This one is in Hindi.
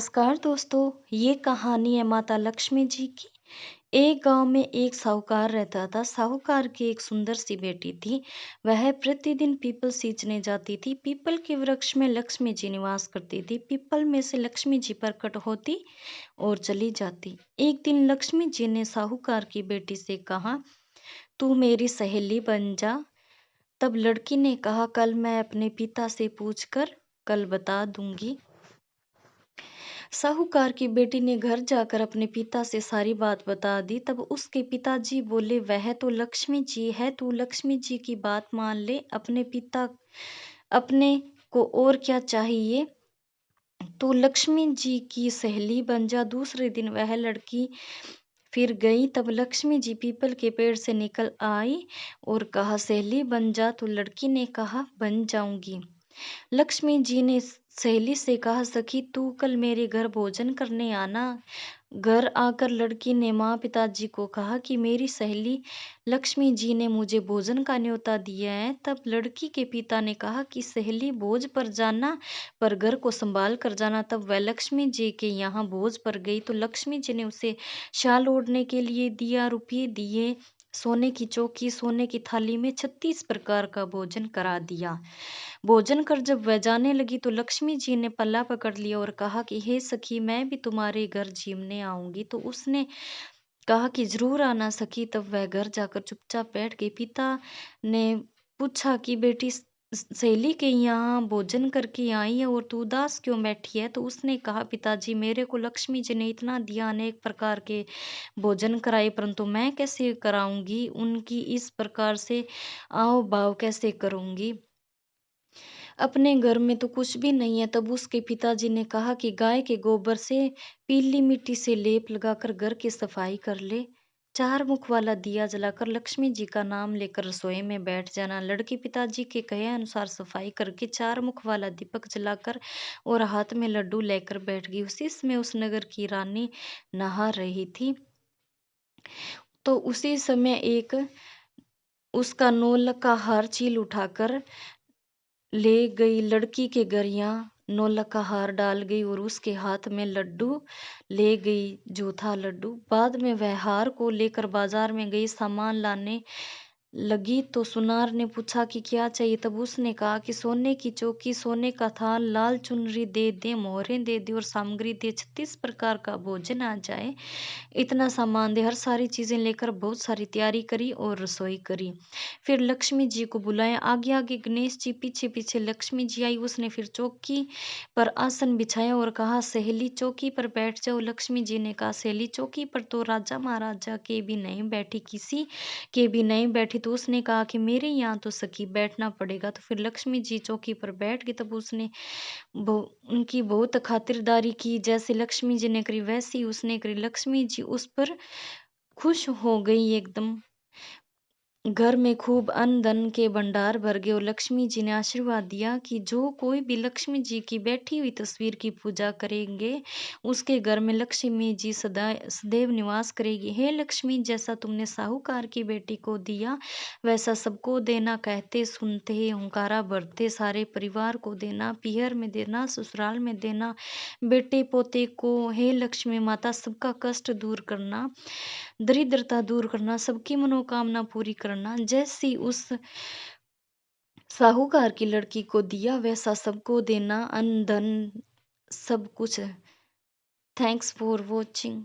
नमस्कार दोस्तों, ये कहानी है माता लक्ष्मी जी की। एक गांव में एक साहूकार रहता था। साहूकार की एक सुंदर सी बेटी थी। वह प्रतिदिन पीपल सींचने जाती थी। पीपल के वृक्ष में लक्ष्मी जी निवास करती थी। पीपल में से लक्ष्मी जी प्रकट होती और चली जाती। एक दिन लक्ष्मी जी ने साहूकार की बेटी से कहा, तू मेरी सहेली बन जा। तब लड़की ने कहा, कल मैं अपने पिता से पूछकर कल बता दूंगी। साहूकार की बेटी ने घर जाकर अपने पिता से सारी बात बता दी। तब उसके पिताजी बोले, वह तो लक्ष्मी जी है, तू लक्ष्मी जी की बात मान ले। अपने को और क्या चाहिए, तू लक्ष्मी जी की सहेली बन जा। दूसरे दिन वह लड़की फिर गई। तब लक्ष्मी जी पीपल के पेड़ से निकल आई और कहा, सहेली बन जा। तो लड़की ने कहा, बन जाऊंगी। लक्ष्मी जी ने सहेली से कहा, सखी तू कल मेरे घर भोजन करने आना। घर आकर लड़की ने माँ पिताजी को कहा कि मेरी सहेली लक्ष्मी जी ने मुझे भोजन का न्योता दिया है। तब लड़की के पिता ने कहा कि सहेली भोज पर जाना, पर घर को संभाल कर जाना। तब वह लक्ष्मी जी के यहाँ भोज पर गई तो लक्ष्मी जी ने उसे शाल ओढ़ने के लिए दिया, रुपये दिए, सोने की चौकी, सोने की थाली में 36 प्रकार का भोजन करा दिया। भोजन कर जब वह जाने लगी तो लक्ष्मी जी ने पल्ला पकड़ लिया और कहा कि हे सखी, मैं भी तुम्हारे घर झीमने आऊंगी। तो उसने कहा कि जरूर आना सखी। तब वह घर जाकर चुपचाप बैठ गई। पिता ने पूछा कि बेटी, सहेली के यहाँ भोजन करके आई है और तू उदास क्यों बैठी है। तो उसने कहा, पिताजी मेरे को लक्ष्मी जी ने इतना दिया, अनेक प्रकार के भोजन कराए, परंतु मैं कैसे कराऊंगी, उनकी इस प्रकार से आओ भाव कैसे करूंगी, अपने घर में तो कुछ भी नहीं है। तब उसके पिताजी ने कहा कि गाय के गोबर से पीली मिट्टी से लेप लगाकर घर की सफाई कर ले। 4 मुख वाला दिया जलाकर लक्ष्मी जी का नाम लेकर रसोई में बैठ जाना। लड़की पिताजी के कहे अनुसार सफाई करके 4 मुख वाला दीपक जलाकर और हाथ में लड्डू लेकर बैठ गई। उसी समय उस नगर की रानी नहा रही थी। तो उसी समय एक उसका नौलखा हार चील उठाकर ले गई। लड़की के घर यहाँ नौलख का हार डाल गई और उसके हाथ में लड्डू ले गई, जो था लड्डू। बाद में वह हार को लेकर बाजार में गई, सामान लाने लगी तो सुनार ने पूछा कि क्या चाहिए। तब उसने कहा कि सोने की चौकी, सोने का थाल, लाल चुनरी दे दे, मोहरें दे दे और सामग्री दे, 36 प्रकार का भोजन आ जाए, इतना सामान दे। हर सारी चीजें लेकर बहुत सारी तैयारी करी और रसोई करी। फिर लक्ष्मी जी को बुलाया। आगे आगे गणेश जी, पीछे पीछे लक्ष्मी जी आई। उसने फिर चौकी पर आसन बिछाया और कहा, सहेली चौकी पर बैठ जाओ। लक्ष्मी जी ने कहा, सहेली चौकी पर तो राजा महाराजा के भी नहीं बैठी, किसी के भी नहीं बैठी। तो उसने कहा कि मेरे यहाँ तो सखी बैठना पड़ेगा। तो फिर लक्ष्मी जी चौकी पर बैठ गई। तब उसने उनकी बहुत खातिरदारी की। जैसे लक्ष्मी जी ने करी वैसी ही उसने करी। लक्ष्मी जी उस पर खुश हो गई एकदम। घर में खूब अन्न धन के भंडार भर गए और लक्ष्मी जी ने आशीर्वाद दिया कि जो कोई भी लक्ष्मी जी की बैठी हुई तस्वीर की पूजा करेंगे, उसके घर में लक्ष्मी जी सदैव निवास करेगी। हे लक्ष्मी, जैसा तुमने साहूकार की बेटी को दिया, वैसा सबको देना। कहते सुनते हुंकारा भरते सारे परिवार को देना, पीहर में देना, ससुराल में देना, बेटे पोते को। हे लक्ष्मी माता, सबका कष्ट दूर करना, दरिद्रता दूर करना, सबकी मनोकामना पूरी करना। जैसी उस साहूकार की लड़की को दिया, वैसा सबको देना, अन्न धन सब कुछ। Thanks for watching.